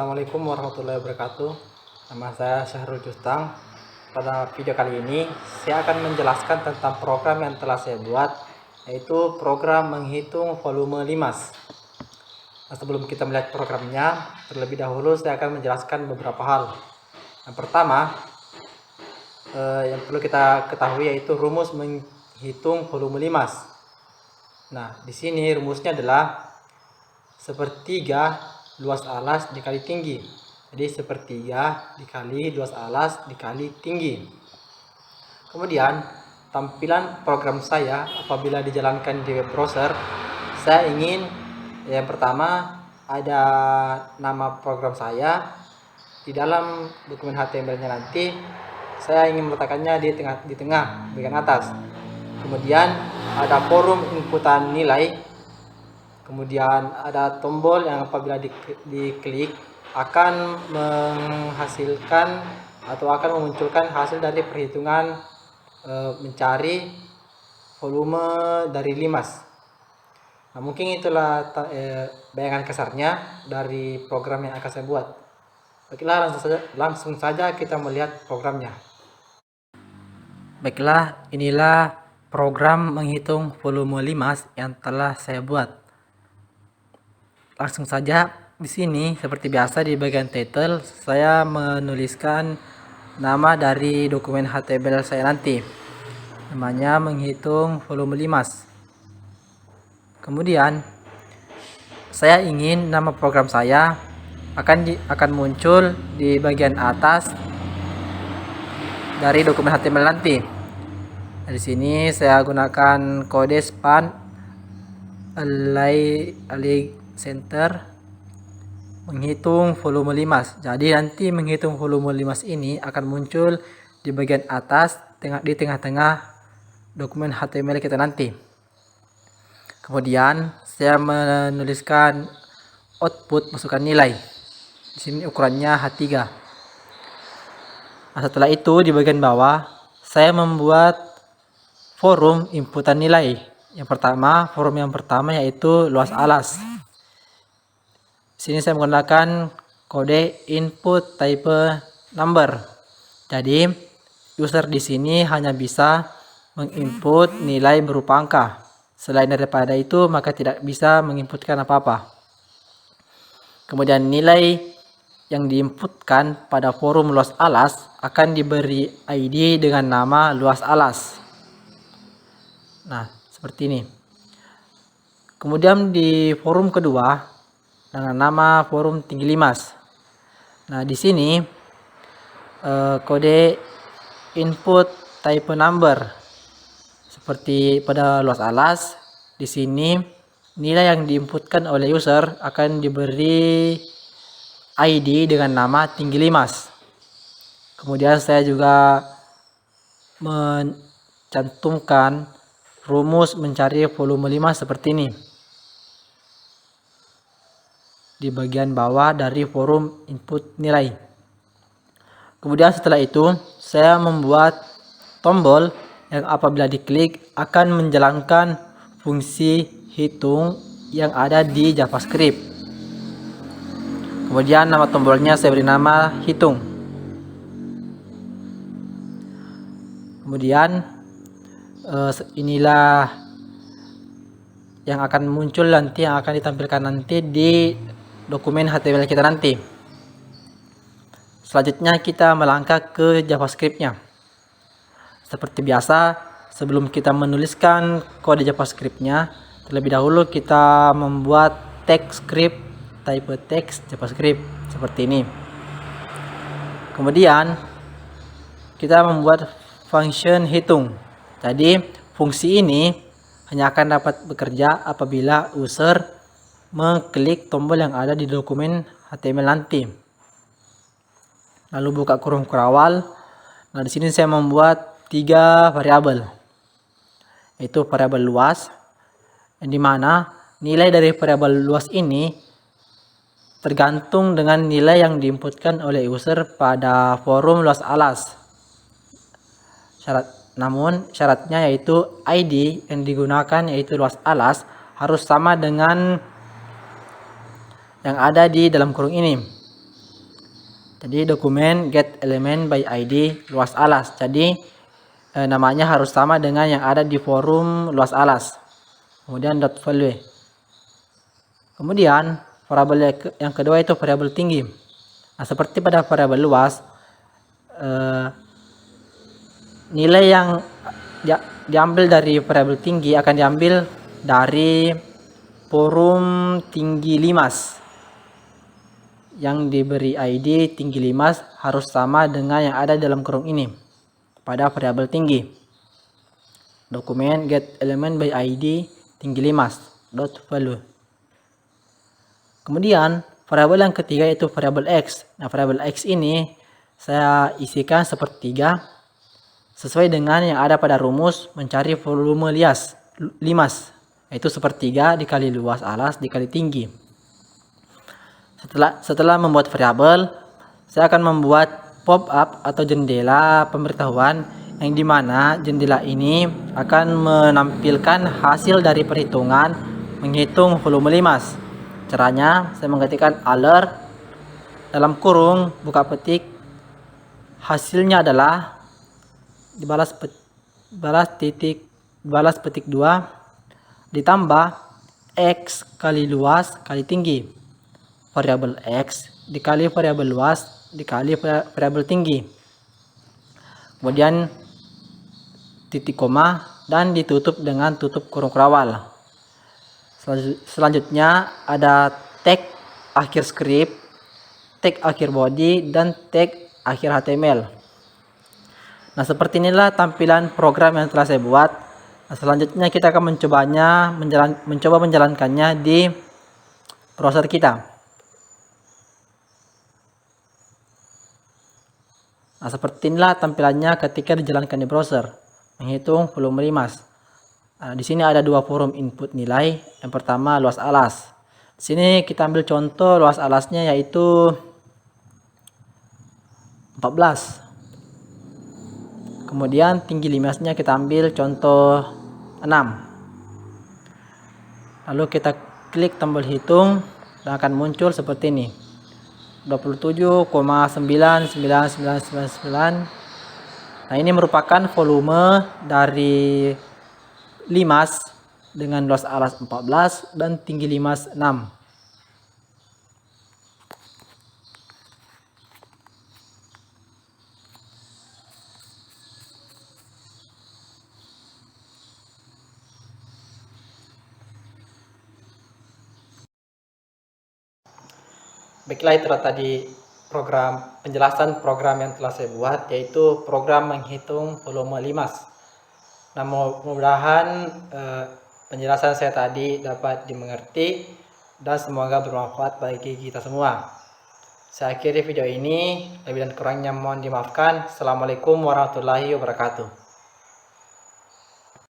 Assalamualaikum warahmatullahi wabarakatuh. Nama saya Syahrul Justang. Pada video kali ini saya akan menjelaskan tentang program yang telah saya buat, yaitu program menghitung volume limas. Nah, sebelum kita melihat programnya, terlebih dahulu saya akan menjelaskan beberapa hal. Yang pertama, yang perlu kita ketahui yaitu rumus menghitung volume limas. Nah, di sini rumusnya adalah sepertiga luas alas dikali tinggi. Jadi sepertiga dikali luas alas dikali tinggi. Kemudian tampilan program saya apabila dijalankan di web browser, saya ingin yang pertama ada nama program saya. Di dalam dokumen HTML-nya nanti saya ingin meletakkannya di tengah bagian atas. Kemudian ada forum inputan nilai. Kemudian ada tombol yang apabila diklik akan menghasilkan atau akan memunculkan hasil dari perhitungan mencari volume dari limas. Nah, mungkin itulah bayangan kasarnya dari program yang akan saya buat. Baiklah, langsung saja kita melihat programnya. Baiklah, inilah program menghitung volume limas yang telah saya buat. Langsung saja, di sini seperti biasa di bagian title saya menuliskan nama dari dokumen HTML saya nanti. Namanya menghitung volume limas. Kemudian saya ingin nama program saya akan muncul di bagian atas dari dokumen HTML nanti. Nah, di sini saya gunakan kode span align center menghitung volume limas. Jadi nanti menghitung volume limas ini akan muncul di bagian atas di tengah-tengah dokumen HTML kita nanti. Kemudian saya menuliskan output masukkan nilai. Di sini ukurannya H3. Nah, setelah itu di bagian bawah saya membuat forum inputan nilai. Forum yang pertama yaitu luas alas. Sini saya menggunakan kode input type number. Jadi user di sini hanya bisa menginput nilai berupa angka. Selain daripada itu maka tidak bisa menginputkan apa-apa. Kemudian nilai yang diinputkan pada forum luas alas akan diberi ID dengan nama luas alas. Nah, seperti ini. Kemudian di forum kedua dengan nama forum tinggi limas. Nah, di sini kode input type number seperti pada luas alas. Di sini nilai yang diinputkan oleh user akan diberi ID dengan nama tinggi limas. Kemudian saya juga mencantumkan rumus mencari volume limas seperti ini di bagian bawah dari forum input nilai. Kemudian setelah itu saya membuat tombol yang apabila diklik akan menjalankan fungsi hitung yang ada di JavaScript. Kemudian nama tombolnya saya beri nama hitung. Kemudian inilah yang akan muncul nanti, yang akan ditampilkan nanti di dokumen HTML kita nanti. Selanjutnya kita melangkah ke JavaScript-nya. Seperti biasa, sebelum kita menuliskan kode JavaScript-nya, terlebih dahulu kita membuat text script type text JavaScript seperti ini. Kemudian kita membuat function hitung. Jadi fungsi ini hanya akan dapat bekerja apabila user mengklik tombol yang ada di dokumen HTML nanti. Lalu buka kurung kurawal. Nah, di sini saya membuat 3 variabel, yaitu variabel luas, yang dimana nilai dari variabel luas ini tergantung dengan nilai yang diinputkan oleh user pada forum luas alas. Namun syaratnya yaitu ID yang digunakan yaitu luas alas harus sama dengan yang ada di dalam kurung ini. Jadi dokumen get element by ID luas alas. Jadi namanya harus sama dengan yang ada di forum luas alas. Kemudian dot value. Kemudian variabel yang kedua itu variabel tinggi. Nah, seperti pada variabel luas, nilai yang diambil dari variabel tinggi akan diambil dari forum tinggi limas. Yang diberi ID tinggi limas harus sama dengan yang ada dalam kurung ini pada variabel tinggi. Dokumen get element by ID tinggi limas dot value. Kemudian variabel yang ketiga yaitu variabel x. Nah, variabel x ini saya isikan sepertiga sesuai dengan yang ada pada rumus mencari volume limas, yaitu sepertiga dikali luas alas dikali tinggi. Setelah membuat variabel, saya akan membuat pop-up atau jendela pemberitahuan yang dimana jendela ini akan menampilkan hasil dari perhitungan menghitung volume limas. Caranya saya mengetikkan alert dalam kurung buka petik, hasilnya adalah dibalas petik 2 ditambah x kali luas kali tinggi. Variabel x dikali variabel luas dikali variabel tinggi. Kemudian titik koma dan ditutup dengan tutup kurung kerawal. Selanjutnya ada tag akhir script, tag akhir body, dan tag akhir HTML. Nah, seperti inilah tampilan program yang telah saya buat. Nah, selanjutnya kita akan mencoba menjalankannya di browser kita. Nah, seperti inilah tampilannya ketika dijalankan di browser. Menghitung volume limas. Nah, di sini ada dua forum input nilai. Yang pertama luas alas. Di sini kita ambil contoh luas alasnya yaitu 14. Kemudian tinggi limasnya kita ambil contoh 6. Lalu kita klik tombol hitung dan akan muncul seperti ini. 27,99999. Nah, ini merupakan volume dari limas dengan luas alas 14 dan tinggi limas 6. Baiklah, itulah tadi penjelasan program yang telah saya buat, yaitu program menghitung volume limas. Nah, mudah-mudahan penjelasan saya tadi dapat dimengerti dan semoga bermanfaat bagi kita semua. Saya akhiri video ini, lebih dan kurangnya mohon dimaafkan. Assalamualaikum warahmatullahi wabarakatuh.